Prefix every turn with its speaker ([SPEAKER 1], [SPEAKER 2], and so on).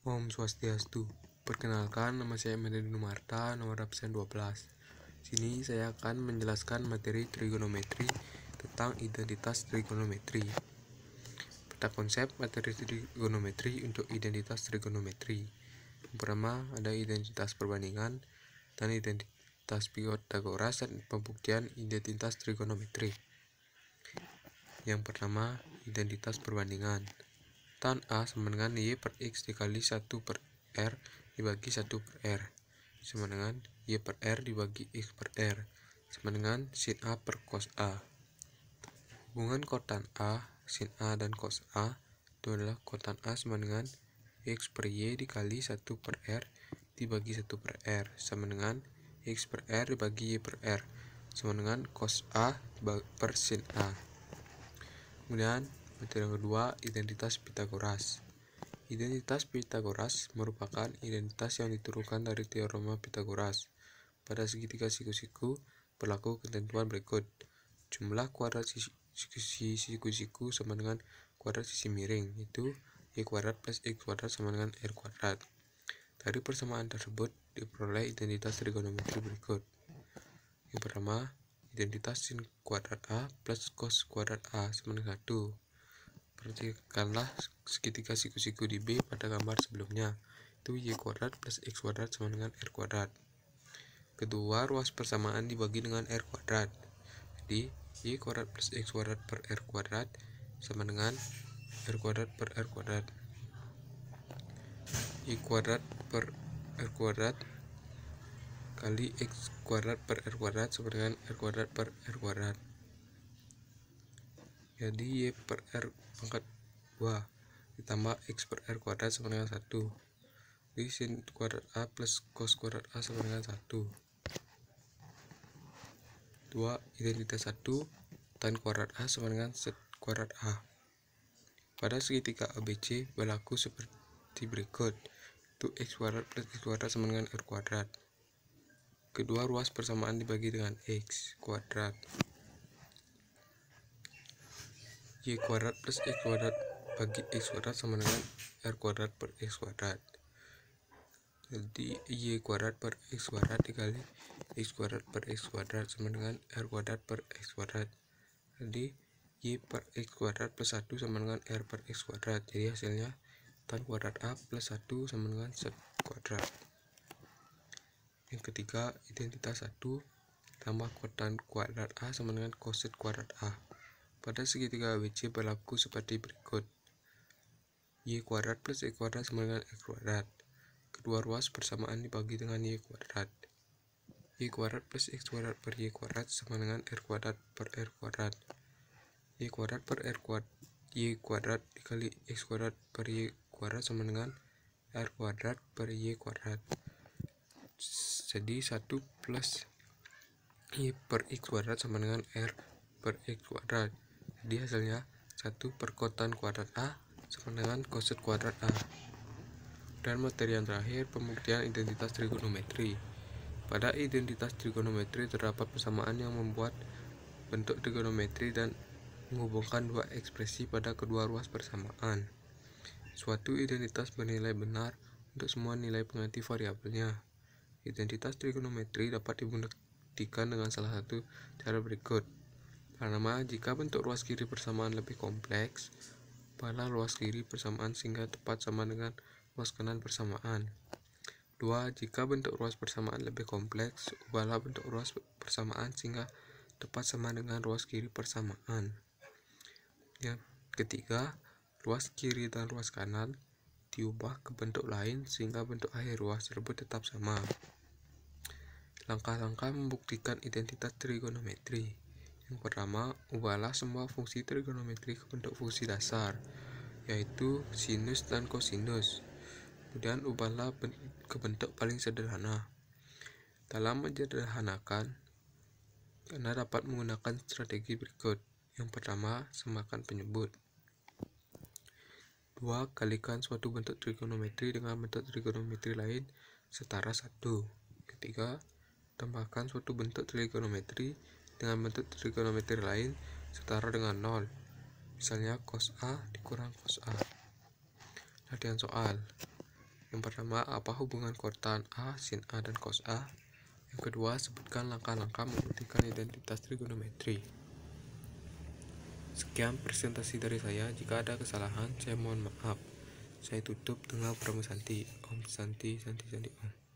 [SPEAKER 1] Om Swastiastu. Perkenalkan, nama saya Medeni Numarta, nomor absen 12. Sini saya akan menjelaskan materi trigonometri tentang identitas trigonometri. Peta konsep materi trigonometri untuk identitas trigonometri. Yang pertama, ada identitas perbandingan dan identitas Pythagoras dan pembuktian identitas trigonometri. Yang pertama, identitas perbandingan. Tan A sama dengan Y per X dikali 1 per R dibagi 1 per R sama dengan Y per R dibagi X per R sama dengan sin A per cos A. Hubungan kotan A, sin A dan cos A itu adalah kotan A sama dengan X per Y dikali 1 per R dibagi 1 per R sama dengan X per R dibagi Y per R sama dengan cos A per sin A. Kemudian materi yang kedua, identitas Pythagoras. Identitas Pythagoras merupakan identitas yang diturunkan dari teorema Pythagoras. Pada segitiga siku-siku berlaku ketentuan berikut. Jumlah kuadrat sisi siku-siku sama dengan kuadrat sisi miring, itu Y kuadrat plus X kuadrat sama dengan R kuadrat. Dari persamaan tersebut diperoleh identitas trigonometri berikut. Yang pertama, identitas sin kuadrat A plus cos kuadrat A sama dengan 1. Perhatikanlah segitiga siku-siku di B pada gambar sebelumnya. Itu Y kuadrat plus X kuadrat sama dengan R kuadrat. Kedua, ruas persamaan dibagi dengan R kuadrat. Jadi, Y kuadrat plus X kuadrat per R kuadrat sama dengan R kuadrat per R kuadrat. Y kuadrat per R kuadrat kali X kuadrat per R kuadrat sama dengan R kuadrat per R kuadrat. Jadi Y per R pangkat 2 ditambah X per R kuadrat sama dengan 1. Jadi sin kuadrat A plus cos kuadrat A sama dengan 1. 2. Identitas 1, tan kuadrat A sama dengan sek kuadrat A. Pada segitiga ABC berlaku seperti berikut. Itu X kuadrat plus X kuadrat sama dengan R kuadrat. Kedua ruas persamaan dibagi dengan X kuadrat. Y kuadrat plus X kuadrat bagi X kuadrat sama dengan R kuadrat per X kuadrat. Jadi Y kuadrat per X kuadrat dikali X kuadrat per X kuadrat sama dengan R kuadrat per X kuadrat. Jadi Y per X kuadrat plus 1 sama dengan R per X kuadrat. Jadi hasilnya tan kuadrat A plus 1 sama dengan sek kuadrat. Yang ketiga, identitas 1 tambah kotan kuadrat A sama dengan koset kuadrat A. Pada segitiga ABC berlaku seperti berikut. Y kuadrat plus X kuadrat sama dengan X kuadrat. Kedua ruas persamaan dibagi dengan Y kuadrat. Y kuadrat plus X kuadrat per Y kuadrat sama dengan R kuadrat per R kuadrat. Y kuadrat per R kuadrat Y kuadrat dikali X kuadrat per Y kuadrat sama dengan R kuadrat per Y kuadrat. Jadi 1 plus Y per X kuadrat sama dengan R per X kuadrat. Jadi hasilnya 1 per kotan kuadrat A sama dengan koset kuadrat A. Dan materi yang terakhir, pembuktian identitas trigonometri. Pada identitas trigonometri terdapat persamaan yang membuat bentuk trigonometri dan menghubungkan dua ekspresi pada kedua ruas persamaan. Suatu identitas bernilai benar untuk semua nilai pengganti variabelnya. Identitas trigonometri dapat dibuktikan dengan salah satu cara berikut. Pertama, jika bentuk ruas kiri persamaan lebih kompleks, ubahlah ruas kiri persamaan sehingga tepat sama dengan ruas kanan persamaan. 2. Jika bentuk ruas persamaan lebih kompleks, ubahlah bentuk ruas persamaan sehingga tepat sama dengan ruas kiri persamaan. Yang ketiga, ruas kiri dan ruas kanan diubah ke bentuk lain sehingga bentuk akhir ruas tersebut tetap sama. Langkah-langkah membuktikan identitas trigonometri. Yang pertama, ubahlah semua fungsi trigonometri ke bentuk fungsi dasar, yaitu sinus dan kosinus. Kemudian ubahlah ke bentuk paling sederhana. Dalam menyederhanakan, Anda dapat menggunakan strategi berikut. Yang pertama, samakan penyebut. 2. Kalikan suatu bentuk trigonometri dengan bentuk trigonometri lain setara 1. Ketiga, tambahkan suatu bentuk trigonometri dengan bentuk trigonometri lain setara dengan 0. Misalnya cos A dikurang cos A. Latihan soal. Yang pertama, apa hubungan koordinat A, sin A, dan cos A? Yang kedua, sebutkan langkah-langkah membuktikan identitas trigonometri. Sekian presentasi dari saya. Jika ada kesalahan, saya mohon maaf. Saya tutup dengan Brahma Santi. Om Santi, Santi, Santi, Om.